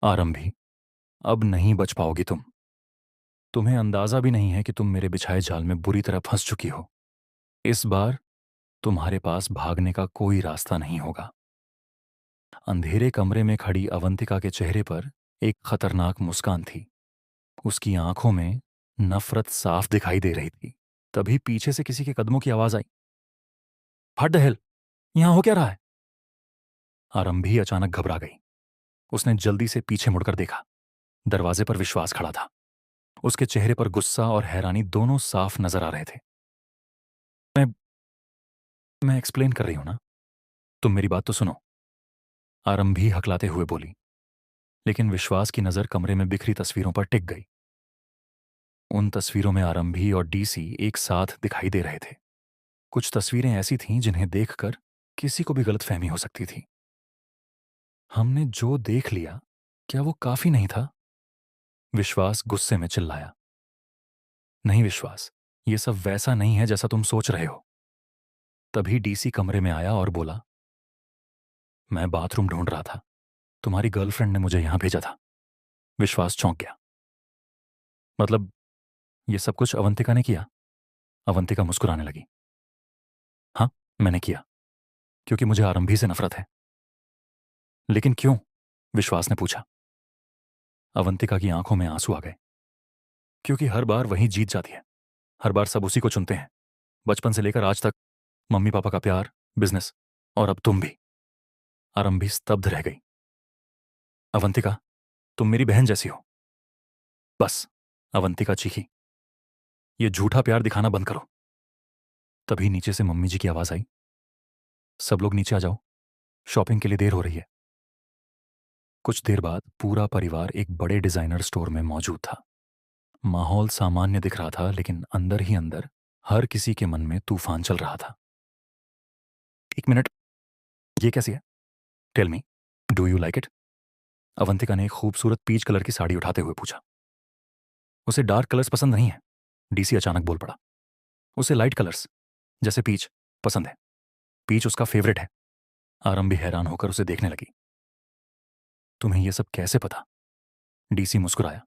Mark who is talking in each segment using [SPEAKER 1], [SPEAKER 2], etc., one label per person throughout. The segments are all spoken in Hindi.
[SPEAKER 1] आरंभी, अब नहीं बच पाओगी तुम। तुम्हें अंदाजा भी नहीं है कि तुम मेरे बिछाए जाल में बुरी तरह फंस चुकी हो। इस बार तुम्हारे पास भागने का कोई रास्ता नहीं होगा। अंधेरे कमरे में खड़ी अवंतिका के चेहरे पर एक खतरनाक मुस्कान थी। उसकी आंखों में नफरत साफ दिखाई दे रही थी। तभी पीछे से किसी के कदमों की आवाज आई। व्हाट द हेल, यहां हो क्या रहा है? आरंभी अचानक घबरा गई। उसने जल्दी से पीछे मुड़कर देखा। दरवाजे पर विश्वास खड़ा था। उसके चेहरे पर गुस्सा और हैरानी दोनों साफ नजर आ रहे थे। मैं मैं एक्सप्लेन कर रही हूं ना, तुम मेरी बात तो सुनो। आरंभी हकलाते हुए बोली। लेकिन विश्वास की नजर कमरे में बिखरी तस्वीरों पर टिक गई। उन तस्वीरों में आरंभी और डीसी एक साथ दिखाई दे रहे थे। कुछ तस्वीरें ऐसी थीं जिन्हें देखकर किसी को भी गलतफहमी हो सकती थी। हमने जो देख लिया, क्या वो काफी नहीं था? विश्वास गुस्से में चिल्लाया। नहीं विश्वास, ये सब वैसा नहीं है जैसा तुम सोच रहे हो। तभी डीसी कमरे में आया और बोला, मैं बाथरूम ढूंढ रहा था, तुम्हारी गर्लफ्रेंड ने मुझे यहां भेजा था। विश्वास चौंक गया। मतलब ये सब कुछ अवंतिका ने किया? अवंतिका मुस्कुराने लगी। हाँ, मैंने किया, क्योंकि मुझे आरंभी से नफरत है। लेकिन क्यों? विश्वास ने पूछा। अवंतिका की आंखों में आंसू आ गए। क्योंकि हर बार वही जीत जाती है। हर बार सब उसी को चुनते हैं। बचपन से लेकर आज तक मम्मी पापा का प्यार, बिजनेस, और अब तुम भी। आरंभी स्तब्ध रह गई। अवंतिका, तुम मेरी बहन जैसी हो। बस, अवंतिका चीखी। ये झूठा प्यार दिखाना बंद करो। तभी नीचे से मम्मी जी की आवाज आई। सब लोग नीचे आ जाओ, शॉपिंग के लिए देर हो रही है। कुछ देर बाद पूरा परिवार एक बड़े डिजाइनर स्टोर में मौजूद था। माहौल सामान्य दिख रहा था, लेकिन अंदर ही अंदर हर किसी के मन में तूफान चल रहा था। एक मिनट, ये कैसी है? Tell me, do you like it? Avantika ने एक खूबसूरत पीच कलर की साड़ी उठाते हुए पूछा। उसे डार्क कलर्स पसंद नहीं है, डीसी अचानक बोल पड़ा। उसे लाइट कलर्स, जैसे पीच, पसंद है। पीच उसका फेवरेट है। आरंभी हैरान होकर उसे देखने लगी। तुम्हें यह सब कैसे पता? डीसी मुस्कुराया।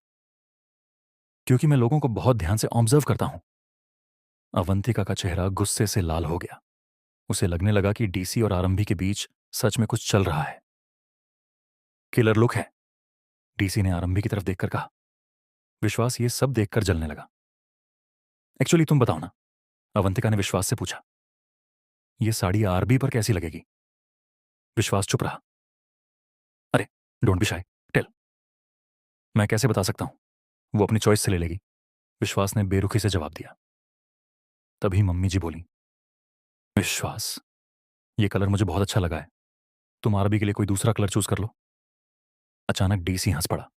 [SPEAKER 1] क्योंकि मैं लोगों को बहुत ध्यान से ऑब्जर्व करता हूं। अवंतिका का चेहरा गुस्से से लाल हो गया। उसे लगने लगा कि डीसी और आरंभी के बीच सच में कुछ चल रहा है। किलर लुक है, डीसी ने आरंभी की तरफ देखकर कहा। विश्वास ये सब देखकर जलने लगा। एक्चुअली तुम बताओ ना, अवंतिका ने विश्वास से पूछा। ये साड़ी आरबी पर कैसी लगेगी? विश्वास चुप रहा। अरे, डोंट बी शाय, टेल। मैं कैसे बता सकता हूं, वो अपनी चॉइस से ले लेगी। विश्वास ने बेरुखी से जवाब दिया। तभी मम्मी जी बोली, विश्वास, ये कलर मुझे बहुत अच्छा लगा है। तुम आरबी के लिए कोई दूसरा कलर चूज कर लो। अचानक डीसी हंस पड़ा।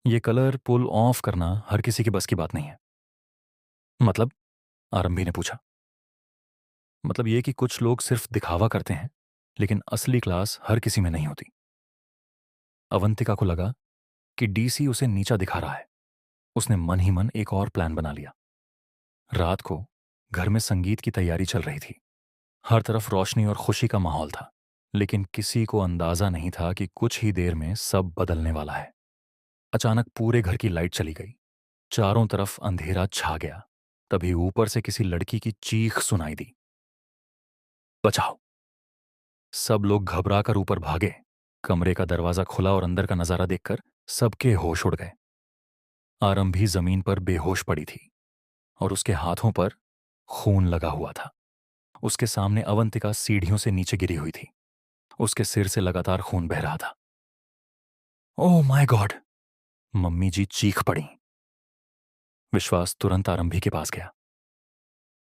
[SPEAKER 1] ये कलर पुल ऑफ करना हर किसी की बस की बात नहीं है। मतलब? आरंभी ने पूछा। मतलब ये कि कुछ लोग सिर्फ दिखावा करते हैं, लेकिन असली क्लास हर किसी में नहीं होती। अवंतिका को लगा कि डीसी उसे नीचा दिखा रहा है। उसने मन ही मन एक और प्लान बना लिया। रात को घर में संगीत की तैयारी चल रही थी। हर तरफ रोशनी और खुशी का माहौल था, लेकिन किसी को अंदाजा नहीं था कि कुछ ही देर में सब बदलने वाला है। अचानक पूरे घर की लाइट चली गई। चारों तरफ अंधेरा छा गया। तभी ऊपर से किसी लड़की की चीख सुनाई दी। बचाओ! सब लोग घबरा कर ऊपर भागे। कमरे का दरवाजा खुला और अंदर का नजारा देखकर सबके होश उड़ गए। आरंभी जमीन पर बेहोश पड़ी थी और उसके हाथों पर खून लगा हुआ था। उसके सामने अवंतिका सीढ़ियों से नीचे गिरी हुई थी। उसके सिर से लगातार खून बह रहा था। Oh my God! मम्मी जी चीख पड़ी। विश्वास तुरंत आरंभी के पास गया।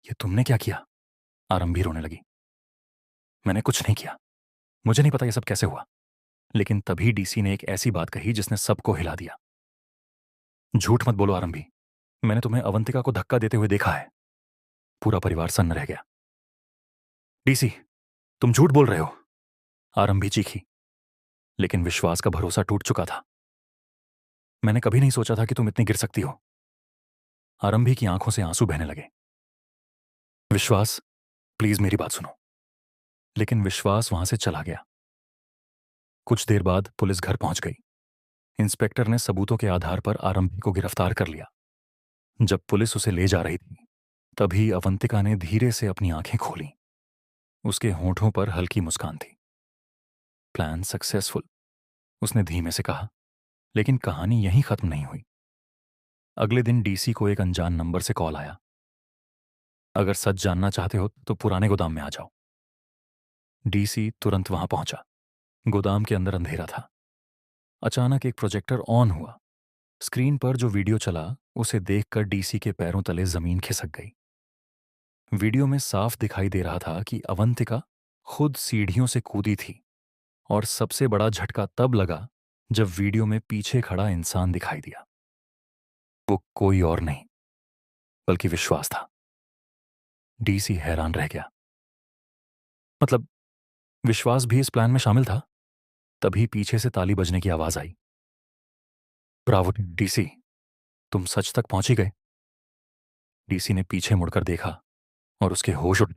[SPEAKER 1] ये तुमने क्या किया? आरंभी रोने लगी। मैंने कुछ नहीं किया। मुझे नहीं पता ये सब कैसे हुआ। लेकिन तभी डीसी ने एक ऐसी बात कही जिसने सबको हिला दिया। झूठ मत बोलो आरंभी, मैंने तुम्हें अवंतिका को धक्का देते हुए देखा है। पूरा परिवार सन्न रह गया। डीसी, तुम झूठ बोल रहे हो! आरंभी चीखी। लेकिन विश्वास का भरोसा टूट चुका था। मैंने कभी नहीं सोचा था कि तुम इतनी गिर सकती हो। आरंभी की आंखों से आंसू बहने लगे। विश्वास, प्लीज मेरी बात सुनो। लेकिन विश्वास वहां से चला गया। कुछ देर बाद पुलिस घर पहुंच गई। इंस्पेक्टर ने सबूतों के आधार पर आरंभी को गिरफ्तार कर लिया। जब पुलिस उसे ले जा रही थी, तभी अवंतिका ने धीरे से अपनी आंखें खोली। उसके होंठों पर हल्की मुस्कान थी। प्लान सक्सेसफुल, उसने धीमे से कहा। लेकिन कहानी यहीं खत्म नहीं हुई। अगले दिन डीसी को एक अनजान नंबर से कॉल आया। अगर सच जानना चाहते हो तो पुराने गोदाम में आ जाओ। डीसी तुरंत वहां पहुंचा। गोदाम के अंदर अंधेरा था। अचानक एक प्रोजेक्टर ऑन हुआ। स्क्रीन पर जो वीडियो चला उसे देखकर डीसी के पैरों तले जमीन खिसक गई। वीडियो में साफ दिखाई दे रहा था कि अवंतिका खुद सीढ़ियों से कूदी थी। और सबसे बड़ा झटका तब लगा जब वीडियो में पीछे खड़ा इंसान दिखाई दिया। वो कोई और नहीं बल्कि विश्वास था। डीसी हैरान रह गया। मतलब विश्वास भी इस प्लान में शामिल था? तभी पीछे से ताली बजने की आवाज आई। ब्रावो डीसी, तुम सच तक पहुंच ही गए। डीसी ने पीछे मुड़कर देखा और उसके होश उड़